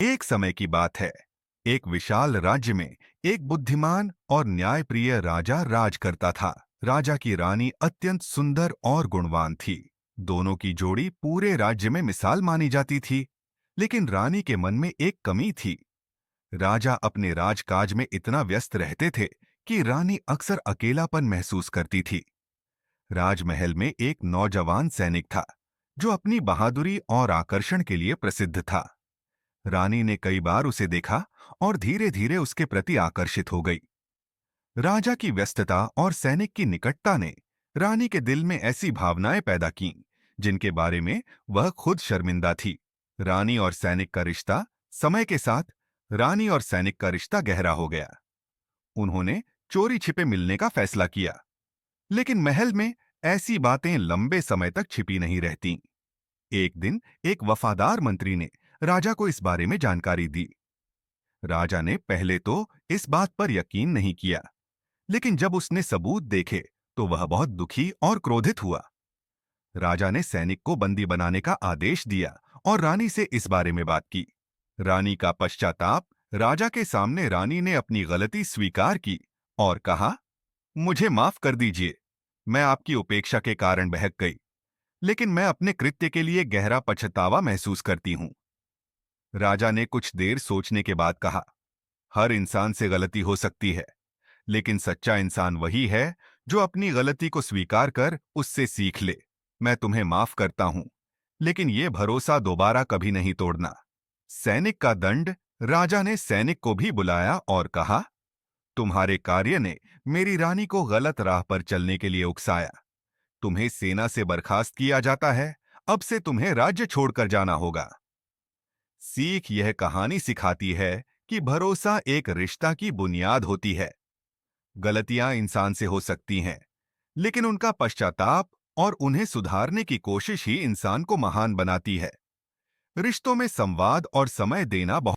एक समय की बात है। एक विशाल राज्य में एक बुद्धिमान और न्यायप्रिय राजा राज करता था। राजा की रानी अत्यंत सुंदर और गुणवान थी। दोनों की जोड़ी पूरे राज्य में मिसाल मानी जाती थी। लेकिन रानी के मन में एक कमी थी। राजा अपने राजकाज में इतना व्यस्त रहते थे कि रानी अक्सर अकेलापन महसूस करती थी। राजमहल में एक नौजवान सैनिक था जो अपनी बहादुरी और आकर्षण के लिए प्रसिद्ध था। रानी ने कई बार उसे देखा और धीरे धीरे उसके प्रति आकर्षित हो गई। राजा की व्यस्तता और सैनिक की निकटता ने रानी के दिल में ऐसी भावनाएं पैदा कीं जिनके बारे में वह खुद शर्मिंदा थी। रानी और सैनिक का रिश्ता समय के साथ रानी और सैनिक का रिश्ता गहरा हो गया। उन्होंने चोरी छिपे मिलने का फैसला किया। लेकिन महल में ऐसी बातें लंबे समय तक छिपी नहीं रहती। एक दिन एक वफादार मंत्री ने राजा को इस बारे में जानकारी दी। राजा ने पहले तो इस बात पर यकीन नहीं किया, लेकिन जब उसने सबूत देखे तो वह बहुत दुखी और क्रोधित हुआ। राजा ने सैनिक को बंदी बनाने का आदेश दिया और रानी से इस बारे में बात की। रानी का पश्चाताप। राजा के सामने रानी ने अपनी गलती स्वीकार की और कहा, मुझे माफ कर दीजिए, मैं आपकी उपेक्षा के कारण बहक गई, लेकिन मैं अपने कृत्य के लिए गहरा पछतावा महसूस करती हूं। राजा ने कुछ देर सोचने के बाद कहा, हर इंसान से गलती हो सकती है, लेकिन सच्चा इंसान वही है जो अपनी गलती को स्वीकार कर उससे सीख ले। मैं तुम्हें माफ करता हूं, लेकिन यह भरोसा दोबारा कभी नहीं तोड़ना। सैनिक का दंड। राजा ने सैनिक को भी बुलाया और कहा, तुम्हारे कार्य ने मेरी रानी को गलत राह पर चलने के लिए उकसाया। तुम्हें सेना से बर्खास्त किया जाता है। अब से तुम्हें राज्य छोड़कर जाना होगा। सीख। यह कहानी सिखाती है कि भरोसा एक रिश्ता की बुनियाद होती है। गलतियां इंसान से हो सकती हैं, लेकिन उनका पश्चाताप और उन्हें सुधारने की कोशिश ही इंसान को महान बनाती है। रिश्तों में संवाद और समय देना बहुत